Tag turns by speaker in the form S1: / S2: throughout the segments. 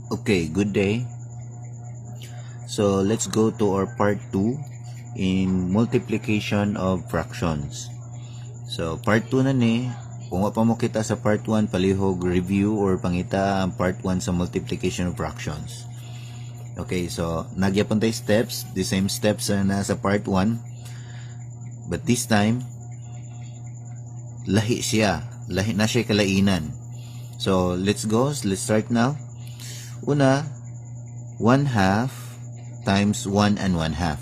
S1: Okay, good day. So let's go to our part 2 in multiplication of fractions. So part 2 na ni, kung pa mo kita sa part 1 palihog review or pangita ang part 1 sa multiplication of fractions. Okay, so nagyapon tayo steps, the same steps na sa part 1, but this time lahi na siya kalainan. So let's start now. Una, 1/2 times 1 and 1/2.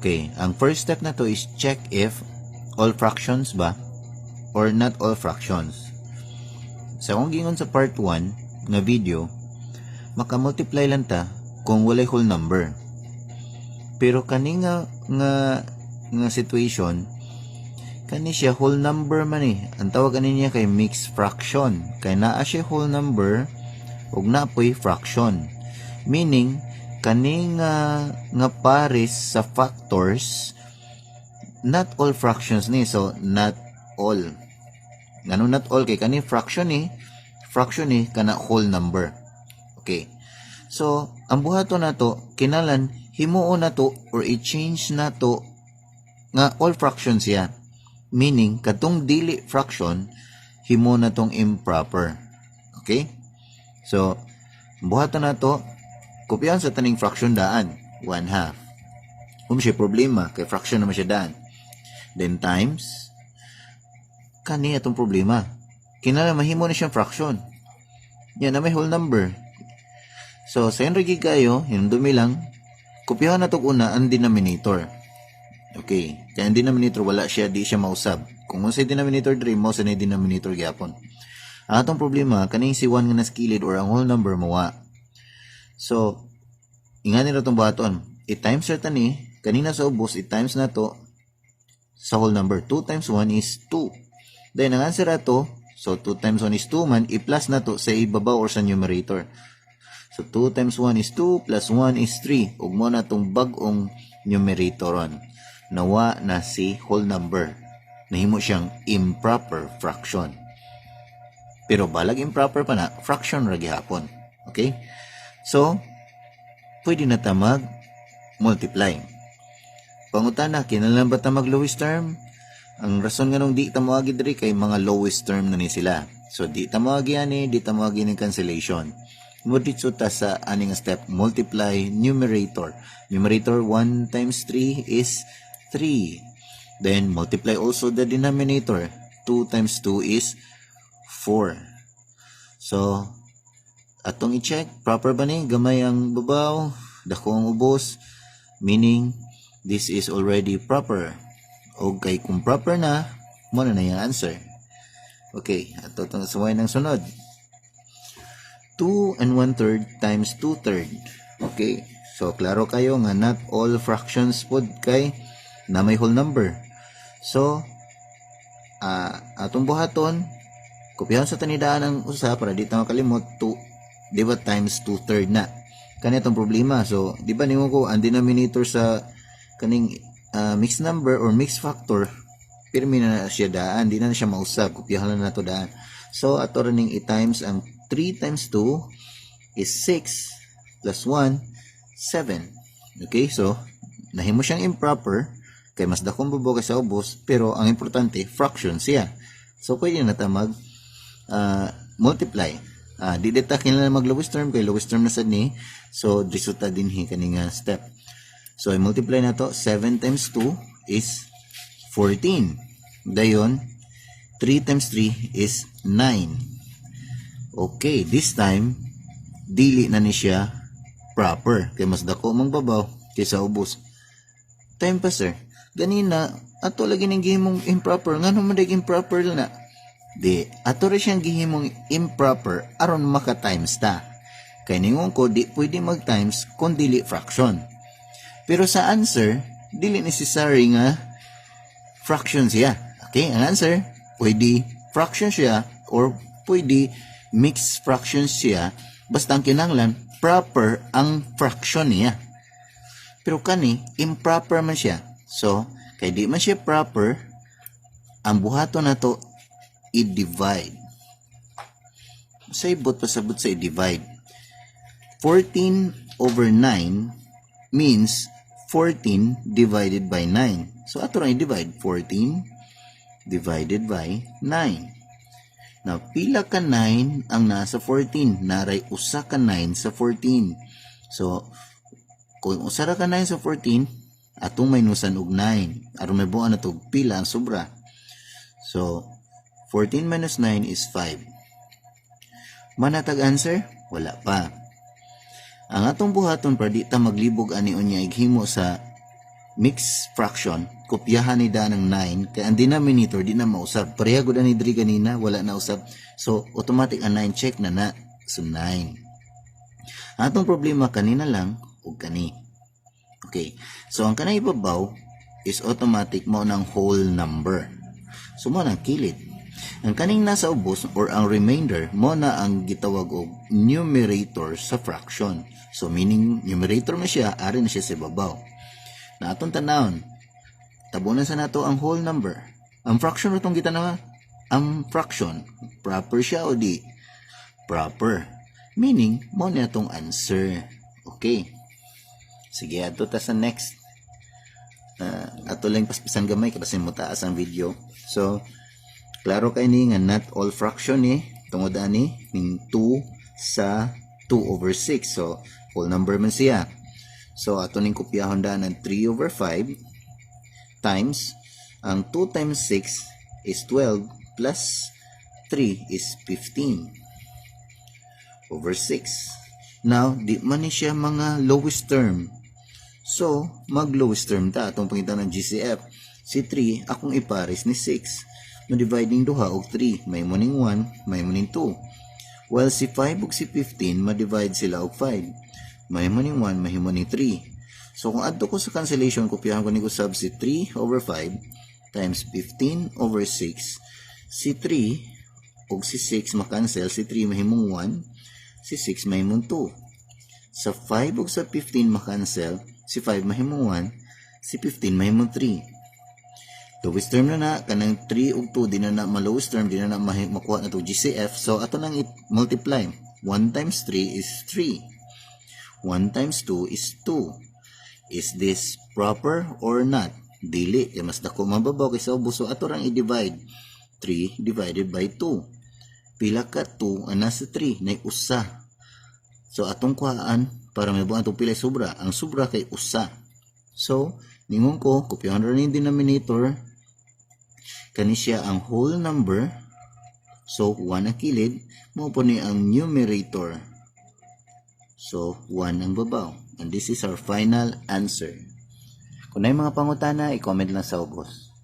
S1: Okay, ang first step na to is check if all fractions ba or not all fractions. Sa kung gingon sa part 1 nga video, makamultiply lang ta kung walay whole number. Pero kani nga situation, kani siya whole number man eh. Ang tawag niya kay mixed fraction. Kay naa siya whole number ug napoy fraction, meaning kani nga pares sa factors, not all fractions ni, so not all. Ngano not all? Kay kani fraction ni kana whole number. Okay, so ang buhaton nato kinalan himuon nato or i-change nato nga all fractions siya, meaning katong dili fraction himo natong improper. Okay, so, buhatan na to, kopyahan sa taning fraction daan, 1/2. Kung siya problema, kay fraction naman siya daan. Then times, kani atong problema. Kinala mahimo na siyang fraction. Yan na may whole number. So, sa enrigi kayo, hinundumi lang, kopyahan na to una ang denominator. Okay, kaya ang denominator wala siya, di siya mausab. Kung sa denominator 3, mo sa denominator gyapon. Ang atong problema, kaning si 1 nga naskilid or ang whole number mawa. So, ingani na itong baton. I-times na tani, kanina sa ubos, i-times na to sa whole number. 2 times 1 is 2. Then, ang answer na to, so 2 times 1 is 2 man, i-plus na to sa ibabaw or sa numerator. So, 2 times 1 is 2, plus 1 is 3. Ug mo na itong bagong numeratoron. Nawa na si whole number. Nahimo siyang improper fraction. Pero balag improper pa na, fraction ra gihapon. Okay? So, pwede na ta mag-multiply. Pangutana, kinahanglan ba ta mag-lowest term? Ang rason nga nung di ta moagi diri kay mga lowest term na ni sila. So, di ta moagi ani, di ta moagi ng cancellation. Muditso ta sa aning step, multiply numerator. Numerator 1 times 3 is 3. Then, multiply also the denominator. 2 times 2 is 4. So, atong i-check, proper ba ni? Gamay ang babaw, dako ang ubos, meaning, this is already proper. O kay kung proper na, muna na yung answer. Okay, ato itong sumay ng sunod. 2 and 1/3 times 2/3. Okay, so klaro kayo nga not all fractions pod kay na may whole number. So, atong buhaton, kopyahan sa tanidaan ang usa para di ta makalimot 2, di ba, times 2/3 na. Kani itong problema. So, di ba ningon ko ang denominator sa kaning mixed number or mixed factor, pirmi na siya daan, di na siya mausab, kopyahan na to daan. So, ato rin i-times ang 3 times 2 is 6 plus 1, 7. Okay, so, nahimo siyang improper, kay mas dakong bubo sa ubos, pero ang importante, fraction siya. So, pwede na ta multiply. Di deta kinala mag lowest term kay lowest term na sad ni. So resulta din kaning step. So I multiply na to, 7 times 2 is 14. Dayon 3 times 3 is 9. Okay, this time dili na ni siya proper kay mas dako mang babaw kaysa ubos. Time pa sir. Ganina ato lagi ning gihimong improper, ngano man dag improper na. Di, ato rin siyang gihimong improper aron maka-times ta. Kaya ningon ko, di pwede mag-times kung dili fraction. Pero sa answer, dili necessary nga fraction siya. Okay, ang answer, pwede fraction siya or pwede mixed fraction siya, basta ang kinahanglan, proper ang fraction niya. Pero kani, improper man siya. So, kay di man siya proper, ang buhaton na to, i-divide. Sa ibot pasabot sa i-divide. 14 over 9 means 14 divided by 9. So ato ra i-divide 14 divided by 9. Now, pila ka 9 ang nasa 14? Naray usa ka 9 sa 14. So, kung usa ra ka 9 sa 14, atong minusan og 9. Aron may buwan na to, pila ang sobra. So, 14 minus 9 is 5. Manatag answer? Wala pa. Ang atong buhaton para di ta maglibog ani unya ighimo sa mixed fraction, kopyahan ni da ng 9 kaya ang denominator di na mausab. Pareha gud ani diri kanina, wala na usab. So automatic ang 9 check na na. So 9. Atong problema kanina lang ug kani. Okay. So ang kanay ibabaw is automatic mo ng whole number. So mo nang kilid. Ang kaning nasa ubos or ang remainder mo na ang gitawag og numerator sa fraction. So meaning numerator na siya, ari na siya sa ibabaw. Na atong tanawon, tabunan sa nato ang whole number. Ang fraction itong gitanawa, ang fraction, proper siya o di? Proper. Meaning, mo na itong answer. Okay. Sige, ato ta sa next. Ato lang paspisan gamay kasi mo taas ang video. So, klaro kay ni nga not all fraction tungod ani ning 2 sa 2 over 6. So, whole number man siya. So, ato ning kopyahon da ng 3 over 5 times, ang 2 times 6 is 12 plus 3 is 15 over 6. Now, di man ni siya mga lowest term. So, mag-lowest term ta. Atong pangitan ng GCF. Si 3, akong ipares ni 6. Ma-dividing duha og 3. May muning 1, may muning 2. While si 5 ug si 15, ma-divide sila og 5. Mahimuning 1, mahimuning 3. So, kung adto ko sa cancellation, kopyahan ko ni ko sub si 3 over 5 times 15 over 6. Si 3 ug si 6 makancel. Si 3 mahimong 1. Si 6 mahimong 2. Sa 5 ug sa 15 makancel. Si 5 mahimong 1. Si 15 mahimong 3. Lowest term na kanang 3 ug 2 di na ma-lowest term, di na makuha na to GCF. So, ato nang i-multiply. 1 times 3 is 3. 1 times 2 is 2. Is this proper or not? Dili. Kaya mas dako mababaw kaysa ubos. So, ato rang i-divide. 3 divided by 2. Pila ka 2 ang nasa 3 na usa. So, atong kuhaan para may buwan itong pila sobra. Ang sobra kay usa. So, ningon ko, kopyahan rin yung denominator. Kani siya ang whole number. So, 1 ang kilid. Mo po ni ang numerator. So, 1 ang babaw. And this is our final answer. Kung na yung mga pangutana, i-comment lang sa ubos.